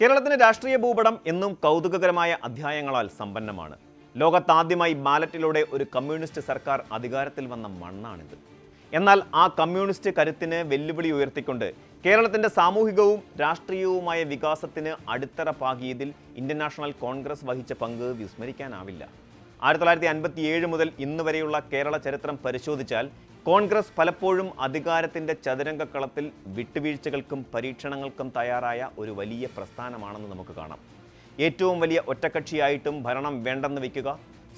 കേരളത്തിന്റെ രാഷ്ട്രീയ ഭൂപടം എന്നും കൗതുകകരമായ അധ്യായങ്ങളാൽ സമ്പന്നമാണ്. ലോകത്താദ്യമായി ബാലറ്റിലൂടെ ഒരു കമ്മ്യൂണിസ്റ്റ് സർക്കാർ അധികാരത്തിൽ വന്ന മണ്ണാണിത്. എന്നാൽ ആ കമ്മ്യൂണിസ്റ്റ് കരുത്തിന് വെല്ലുവിളി ഉയർത്തിക്കൊണ്ട് കേരളത്തിന്റെ സാമൂഹികവും രാഷ്ട്രീയവുമായ വികാസത്തിന് അടിത്തറ പാകിയതിൽ ഇന്ത്യൻ നാഷണൽ കോൺഗ്രസ് വഹിച്ച പങ്ക് വിസ്മരിക്കാനാവില്ല. 1957 മുതൽ ഇന്ന് വരെയുള്ള കേരള ചരിത്രം പരിശോധിച്ചാൽ കോൺഗ്രസ് പലപ്പോഴും അധികാരത്തിന്റെ ചതുരംഗക്കളത്തിൽ വിട്ടുവീഴ്ചകൾക്കും പരീക്ഷണങ്ങൾക്കും തയ്യാറായ ഒരു വലിയ പ്രസ്ഥാനമാണെന്ന് നമുക്ക് കാണാം. ഏറ്റവും വലിയ ഒറ്റക്കക്ഷിയായിട്ടും ഭരണം വേണ്ടെന്ന് വയ്ക്കുക,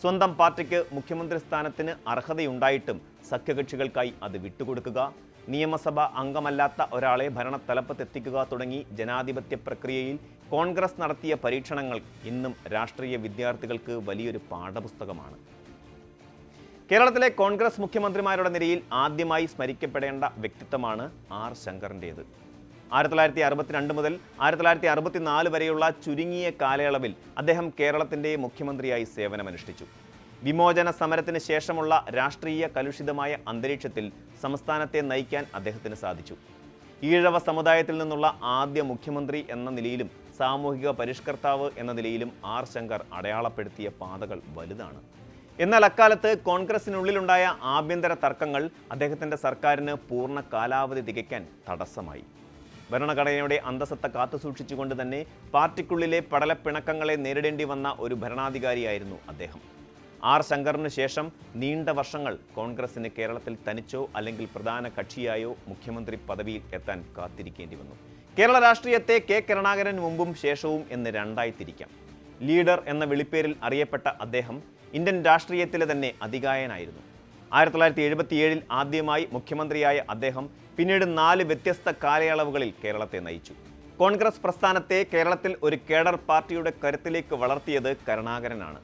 സ്വന്തം പാർട്ടിക്ക് മുഖ്യമന്ത്രി സ്ഥാനത്തിന് അർഹതയുണ്ടായിട്ടും സഖ്യകക്ഷികൾക്കായി അത് വിട്ടുകൊടുക്കുക, നിയമസഭ അംഗമല്ലാത്ത ഒരാളെ ഭരണത്തലപ്പത്തെത്തിക്കുക തുടങ്ങി ജനാധിപത്യ പ്രക്രിയയിൽ കോൺഗ്രസ് നടത്തിയ പരീക്ഷണങ്ങൾ ഇന്നും രാഷ്ട്രീയ വിദ്യാർത്ഥികൾക്ക് വലിയൊരു പാഠപുസ്തകമാണ്. കേരളത്തിലെ കോൺഗ്രസ് മുഖ്യമന്ത്രിമാരുടെ നിരയിൽ ആദ്യമായി സ്മരിക്കപ്പെടേണ്ട വ്യക്തിത്വമാണ് ആർ ശങ്കറിൻ്റേത്. 1962 മുതൽ 1964 വരെയുള്ള ചുരുങ്ങിയ കാലയളവിൽ അദ്ദേഹം കേരളത്തിൻ്റെ മുഖ്യമന്ത്രിയായി സേവനമനുഷ്ഠിച്ചു. വിമോചന സമരത്തിന് ശേഷമുള്ള രാഷ്ട്രീയ കലുഷിതമായ അന്തരീക്ഷത്തിൽ സംസ്ഥാനത്തെ നയിക്കാൻ അദ്ദേഹത്തിന് സാധിച്ചു. ഈഴവ സമുദായത്തിൽ നിന്നുള്ള ആദ്യ മുഖ്യമന്ത്രി എന്ന നിലയിലും സാമൂഹിക പരിഷ്കർത്താവ് എന്ന നിലയിലും ആർ ശങ്കർ അടയാളപ്പെടുത്തിയ പാതകൾ വലുതാണ്. എന്നാൽ അക്കാലത്ത് കോൺഗ്രസിനുള്ളിലുണ്ടായ ആഭ്യന്തര തർക്കങ്ങൾ അദ്ദേഹത്തിൻ്റെ സർക്കാരിന് പൂർണ്ണ കാലാവധി തികയ്ക്കാൻ തടസ്സമായി. ഭരണഘടനയുടെ അന്തസത്ത കാത്തുസൂക്ഷിച്ചുകൊണ്ട് തന്നെ പാർട്ടിക്കുള്ളിലെ പടലപ്പിണക്കങ്ങളെ നേരിടേണ്ടി വന്ന ഒരു ഭരണാധികാരിയായിരുന്നു അദ്ദേഹം. ആർ ശങ്കറിന് ശേഷം നീണ്ട വർഷങ്ങൾ കോൺഗ്രസിന് കേരളത്തിൽ തനിച്ചോ അല്ലെങ്കിൽ പ്രധാന കക്ഷിയായോ മുഖ്യമന്ത്രി പദവിയിൽ എത്താൻ കാത്തിരിക്കേണ്ടി വന്നു. കേരള രാഷ്ട്രീയത്തെ കെ കരുണാകരൻ മുമ്പും ശേഷവും എന്ന് രണ്ടായി തിരിക്കാം. ലീഡർ എന്ന വിളിപ്പേരിൽ അറിയപ്പെട്ട അദ്ദേഹം ഇന്ത്യൻ രാഷ്ട്രീയത്തിലെ തന്നെ അതികായനായിരുന്നു. 1977 ആദ്യമായി മുഖ്യമന്ത്രിയായ അദ്ദേഹം പിന്നീട് 4 വ്യത്യസ്ത കാലയളവുകളിൽ കേരളത്തെ നയിച്ചു. കോൺഗ്രസ് പ്രസ്ഥാനത്തെ കേരളത്തിൽ ഒരു കേഡർ പാർട്ടിയുടെ കരുത്തിലേക്ക് വളർത്തിയത് കരുണാകരനാണ്.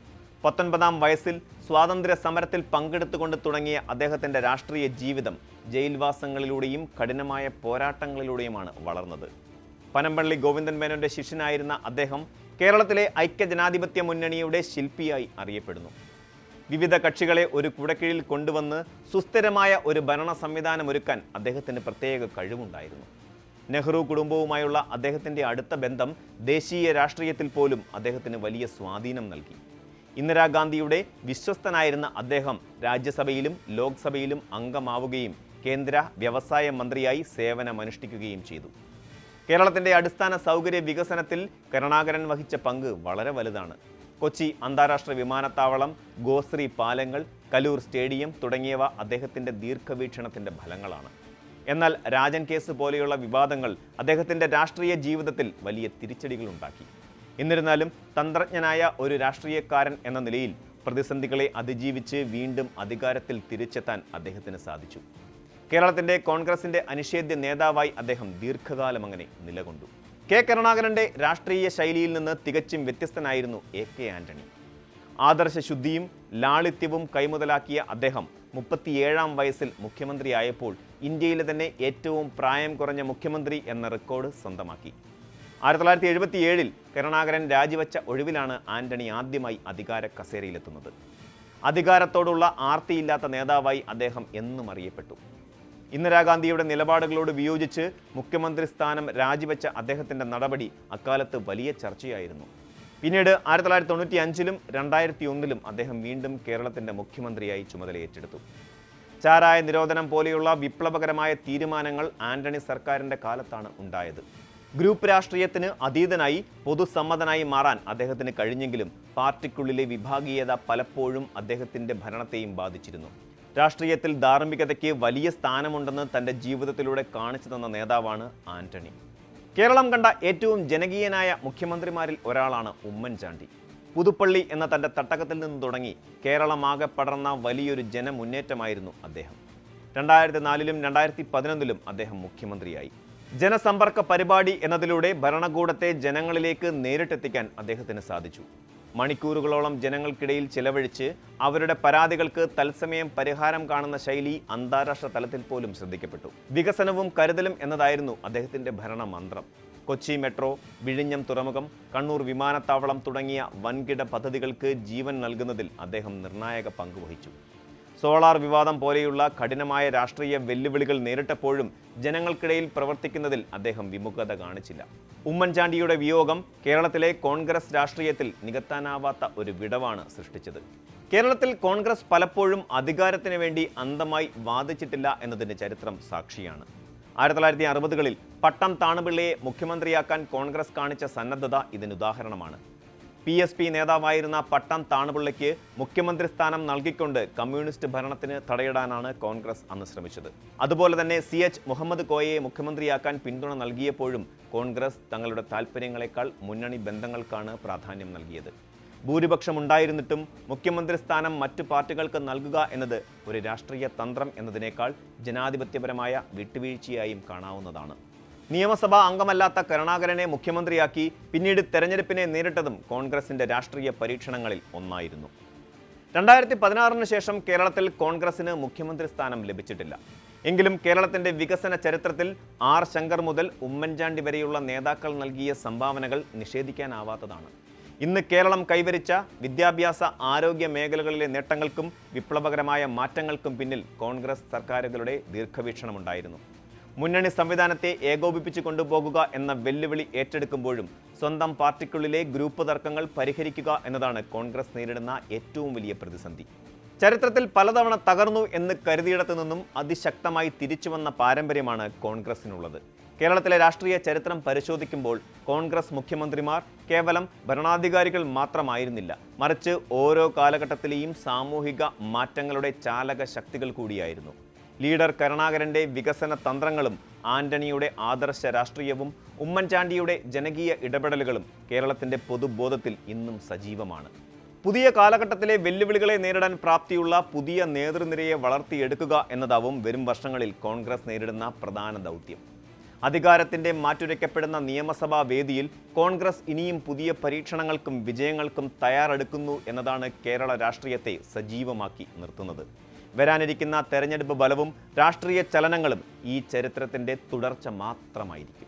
19-ാം വയസ്സിൽ സ്വാതന്ത്ര്യ സമരത്തിൽ പങ്കെടുത്തുകൊണ്ട് തുടങ്ങിയ അദ്ദേഹത്തിൻ്റെ രാഷ്ട്രീയ ജീവിതം ജയിൽവാസങ്ങളിലൂടെയും കഠിനമായ പോരാട്ടങ്ങളിലൂടെയുമാണ് വളർന്നത്. പനമ്പള്ളി ഗോവിന്ദൻ മേനോന്റെ ശിഷ്യനായിരുന്ന അദ്ദേഹം കേരളത്തിലെ ഐക്യജനാധിപത്യ മുന്നണിയുടെ ശില്പിയായി അറിയപ്പെടുന്നു. വിവിധ കക്ഷികളെ ഒരു കുടക്കീഴിൽ കൊണ്ടുവന്ന് സുസ്ഥിരമായ ഒരു ഭരണ സംവിധാനമൊരുക്കാൻ അദ്ദേഹത്തിന് പ്രത്യേക കഴിവുണ്ടായിരുന്നു. നെഹ്റു കുടുംബവുമായുള്ള അദ്ദേഹത്തിൻ്റെ അടുത്ത ബന്ധം ദേശീയ രാഷ്ട്രീയത്തിൽ പോലും അദ്ദേഹത്തിന് വലിയ സ്വാധീനം നൽകി. ഇന്ദിരാഗാന്ധിയുടെ വിശ്വസ്തനായിരുന്ന അദ്ദേഹം രാജ്യസഭയിലും ലോക്സഭയിലും അംഗമാവുകയും കേന്ദ്ര വ്യവസായ മന്ത്രിയായി സേവനമനുഷ്ഠിക്കുകയും ചെയ്തു. കേരളത്തിൻ്റെ അടിസ്ഥാന സൗകര്യ വികസനത്തിൽ കരുണാകരൻ വഹിച്ച പങ്ക് വളരെ വലുതാണ്. കൊച്ചി അന്താരാഷ്ട്ര വിമാനത്താവളം, ഗോശ്രീ പാലങ്ങൾ, കലൂർ സ്റ്റേഡിയം തുടങ്ങിയവ അദ്ദേഹത്തിൻ്റെ ദീർഘവീക്ഷണത്തിൻ്റെ ഫലങ്ങളാണ്. എന്നാൽ രാജൻ കേസ് പോലെയുള്ള വിവാദങ്ങൾ അദ്ദേഹത്തിൻ്റെ രാഷ്ട്രീയ ജീവിതത്തിൽ വലിയ തിരിച്ചടികളുണ്ടാക്കി. എന്നിരുന്നാലും തന്ത്രജ്ഞനായ ഒരു രാഷ്ട്രീയക്കാരൻ എന്ന നിലയിൽ പ്രതിസന്ധികളെ അതിജീവിച്ച് വീണ്ടും അധികാരത്തിൽ തിരിച്ചെത്താൻ അദ്ദേഹത്തിന് സാധിച്ചു. കേരളത്തിൻ്റെ കോൺഗ്രസിൻ്റെ അനിഷേധ്യ നേതാവായി അദ്ദേഹം ദീർഘകാലം അങ്ങനെ നിലകൊണ്ടു. കെ കരുണാകരൻ്റെ രാഷ്ട്രീയ ശൈലിയിൽ നിന്ന് തികച്ചും വ്യത്യസ്തനായിരുന്നു AK ആന്റണി. ആദർശശുദ്ധിയും ലാളിത്യവും കൈമുതലാക്കിയ അദ്ദേഹം 37-ാം വയസ്സിൽ മുഖ്യമന്ത്രിയായപ്പോൾ ഇന്ത്യയിലെ തന്നെ ഏറ്റവും പ്രായം കുറഞ്ഞ മുഖ്യമന്ത്രി എന്ന റെക്കോർഡ് സ്വന്തമാക്കി. 1977 കരുണാകരൻ രാജിവെച്ച ഒഴിവിലാണ് ആന്റണി ആദ്യമായി അധികാര കസേരയിലെത്തുന്നത്. അധികാരത്തോടുള്ള ആർത്തിയില്ലാത്ത നേതാവായി അദ്ദേഹം എന്നും അറിയപ്പെട്ടു. ഇന്ദിരാഗാന്ധിയുടെ നിലപാടുകളോട് വിയോജിച്ച് മുഖ്യമന്ത്രി സ്ഥാനം രാജിവെച്ച അദ്ദേഹത്തിൻ്റെ നടപടി അക്കാലത്ത് വലിയ ചർച്ചയായിരുന്നു. പിന്നീട് 1995-ലും 2001-ലും അദ്ദേഹം വീണ്ടും കേരളത്തിൻ്റെ മുഖ്യമന്ത്രിയായി ചുമതലയേറ്റെടുത്തു. ചാരായ നിരോധനം പോലെയുള്ള വിപ്ലവകരമായ തീരുമാനങ്ങൾ ആന്റണി സർക്കാരിൻ്റെ കാലത്താണ് ഉണ്ടായത്. ഗ്രൂപ്പ് രാഷ്ട്രീയത്തിന് അതീതനായി പൊതുസമ്മതനായി മാറാൻ അദ്ദേഹത്തിന് കഴിഞ്ഞെങ്കിലും പാർട്ടിക്കുള്ളിലെ വിഭാഗീയത പലപ്പോഴും അദ്ദേഹത്തിൻ്റെ ഭരണത്തെയും ബാധിച്ചിരുന്നു. രാഷ്ട്രീയത്തിൽ ധാർമ്മികതയ്ക്ക് വലിയ സ്ഥാനമുണ്ടെന്ന് തൻ്റെ ജീവിതത്തിലൂടെ കാണിച്ചു തന്ന നേതാവാണ് ആന്റണി. കേരളം കണ്ട ഏറ്റവും ജനകീയനായ മുഖ്യമന്ത്രിമാരിൽ ഒരാളാണ് ഉമ്മൻചാണ്ടി. പുതുപ്പള്ളി എന്ന തൻ്റെ തട്ടകത്തിൽ നിന്ന് തുടങ്ങി കേരളമാകെ പടർന്ന വലിയൊരു ജനമുന്നേറ്റമായിരുന്നു അദ്ദേഹം. 2004-ലും 2011-ലും അദ്ദേഹം മുഖ്യമന്ത്രിയായി. ജനസമ്പർക്ക പരിപാടി എന്നതിലൂടെ ഭരണകൂടത്തെ ജനങ്ങളിലേക്ക് നേരിട്ടെത്തിക്കാൻ അദ്ദേഹത്തിന് സാധിച്ചു. മണിക്കൂറുകളോളം ജനങ്ങൾക്കിടയിൽ ചിലവഴിച്ച് അവരുടെ പരാതികൾക്ക് തത്സമയം പരിഹാരം കാണുന്ന ശൈലി അന്താരാഷ്ട്ര തലത്തിൽ പോലും ശ്രദ്ധിക്കപ്പെട്ടു. വികസനവും കരുതലും എന്നതായിരുന്നു അദ്ദേഹത്തിൻ്റെ ഭരണമന്ത്രം. കൊച്ചി മെട്രോ, വിഴിഞ്ഞം തുറമുഖം, കണ്ണൂർ വിമാനത്താവളം തുടങ്ങിയ വൻകിട പദ്ധതികൾക്ക് ജീവൻ നൽകുന്നതിൽ അദ്ദേഹം നിർണായക പങ്കുവഹിച്ചു. സോളാർ വിവാദം പോലെയുള്ള കഠിനമായ രാഷ്ട്രീയ വെല്ലുവിളികൾ നേരിട്ടപ്പോഴും ജനങ്ങൾക്കിടയിൽ പ്രവർത്തിക്കുന്നതിൽ അദ്ദേഹം വിമുഖത കാണിച്ചില്ല. ഉമ്മൻചാണ്ടിയുടെ വിയോഗം കേരളത്തിലെ കോൺഗ്രസ് രാഷ്ട്രീയത്തിൽ നികത്താനാവാത്ത ഒരു വിടവാണ് സൃഷ്ടിച്ചത്. കേരളത്തിൽ കോൺഗ്രസ് പലപ്പോഴും അധികാരത്തിന് വേണ്ടി അന്ധമായി വാദിച്ചിട്ടില്ല എന്നതിന് ചരിത്രം സാക്ഷിയാണ്. 1960കളിൽ പട്ടം താണുപിള്ളയെ മുഖ്യമന്ത്രിയാക്കാൻ കോൺഗ്രസ് കാണിച്ച സന്നദ്ധത ഇതിനുദാഹരണമാണ്. PSP നേതാവായിരുന്ന പട്ടം താണുപിള്ളയ്ക്ക് മുഖ്യമന്ത്രി സ്ഥാനം നൽകിക്കൊണ്ട് കമ്മ്യൂണിസ്റ്റ് ഭരണത്തിന് തടയിടാനാണ് കോൺഗ്രസ് അന്ന് ശ്രമിച്ചത്. അതുപോലെ തന്നെ CH മുഹമ്മദ് കോയയെ മുഖ്യമന്ത്രിയാക്കാൻ പിന്തുണ നൽകിയപ്പോഴും കോൺഗ്രസ് തങ്ങളുടെ താൽപ്പര്യങ്ങളെക്കാൾ മുന്നണി ബന്ധങ്ങൾക്കാണ് പ്രാധാന്യം നൽകിയത്. ഭൂരിപക്ഷം ഉണ്ടായിരുന്നിട്ടും മുഖ്യമന്ത്രി സ്ഥാനം മറ്റു പാർട്ടികൾക്ക് നൽകുക എന്നത് ഒരു രാഷ്ട്രീയ തന്ത്രം എന്നതിനേക്കാൾ ജനാധിപത്യപരമായ വിട്ടുവീഴ്ചയായും കാണാവുന്നതാണ്. നിയമസഭാ അംഗമല്ലാത്ത കരുണാകരനെ മുഖ്യമന്ത്രിയാക്കി പിന്നീട് തെരഞ്ഞെടുപ്പിനെ നേരിട്ടതും കോൺഗ്രസിന്റെ രാഷ്ട്രീയ പരീക്ഷണങ്ങളിൽ ഒന്നായിരുന്നു. 2016 ശേഷം കേരളത്തിൽ കോൺഗ്രസിന് മുഖ്യമന്ത്രി സ്ഥാനം ലഭിച്ചിട്ടില്ല. എങ്കിലും കേരളത്തിന്റെ വികസന ചരിത്രത്തിൽ R ശങ്കർ മുതൽ ഉമ്മൻചാണ്ടി വരെയുള്ള നേതാക്കൾ നൽകിയ സംഭാവനകൾ നിഷേധിക്കാനാവാത്തതാണ്. ഇന്ന് കേരളം കൈവരിച്ച വിദ്യാഭ്യാസ ആരോഗ്യ മേഖലകളിലെ നേട്ടങ്ങൾക്കും വിപ്ലവകരമായ മാറ്റങ്ങൾക്കും പിന്നിൽ കോൺഗ്രസ് സർക്കാരുകളുടെ ദീർഘവീക്ഷണമുണ്ടായിരുന്നു. മുന്നണി സംവിധാനത്തെ ഏകോപിപ്പിച്ചു കൊണ്ടുപോകുക എന്ന വെല്ലുവിളി ഏറ്റെടുക്കുമ്പോഴും സ്വന്തം പാർട്ടിക്കുള്ളിലെ ഗ്രൂപ്പ് തർക്കങ്ങൾ പരിഹരിക്കുക എന്നതാണ് കോൺഗ്രസ് നേരിടുന്ന ഏറ്റവും വലിയ പ്രതിസന്ധി. ചരിത്രത്തിൽ പലതവണ തകർന്നു എന്ന് കരുതിയിടത്തു നിന്നും അതിശക്തമായി തിരിച്ചുവന്ന പാരമ്പര്യമാണ് കോൺഗ്രസിനുള്ളത്. കേരളത്തിലെ രാഷ്ട്രീയ ചരിത്രം പരിശോധിക്കുമ്പോൾ കോൺഗ്രസ് മുഖ്യമന്ത്രിമാർ കേവലം ഭരണാധികാരികൾ മാത്രമായിരുന്നില്ല, മറിച്ച് ഓരോ കാലഘട്ടത്തിലെയും സാമൂഹിക മാറ്റങ്ങളുടെ ചാലക ശക്തികൾ കൂടിയായിരുന്നു. ലീഡർ കരുണാകരന്റെ വികസന തന്ത്രങ്ങളും ആന്റണിയുടെ ആദർശ രാഷ്ട്രീയവും ഉമ്മൻചാണ്ടിയുടെ ജനകീയ ഇടപെടലുകളും കേരളത്തിന്റെ പൊതുബോധത്തിൽ ഇന്നും സജീവമാണ്. പുതിയ കാലഘട്ടത്തിലെ വെല്ലുവിളികളെ നേരിടാൻ പ്രാപ്തിയുള്ള പുതിയ നേതൃനിരയെ വളർത്തിയെടുക്കുക എന്നതാവും വരും വർഷങ്ങളിൽ കോൺഗ്രസ് നേരിടുന്ന പ്രധാന ദൗത്യം. അധികാരത്തിന്റെ മാറ്റുരയ്ക്കപ്പെടുന്ന നിയമസഭാ വേദിയിൽ കോൺഗ്രസ് ഇനിയും പുതിയ പരീക്ഷണങ്ങൾക്കും വിജയങ്ങൾക്കും തയ്യാറെടുക്കുന്നു എന്നതാണ് കേരള രാഷ്ട്രീയത്തെ സജീവമാക്കി നിർത്തുന്നത്. വരാനിരിക്കുന്ന തെരഞ്ഞെടുപ്പ് ബലവും രാഷ്ട്രീയ ചലനങ്ങളും ഈ ചരിത്രത്തിന്റെ തുടർച്ച മാത്രമായിരിക്കും.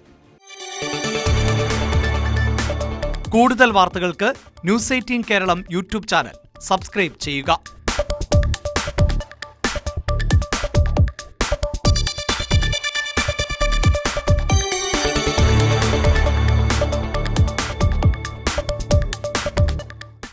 കൂടുതൽ വാർത്തകൾക്ക് News 18 Keralam YouTube channel subscribe ചെയ്യുക.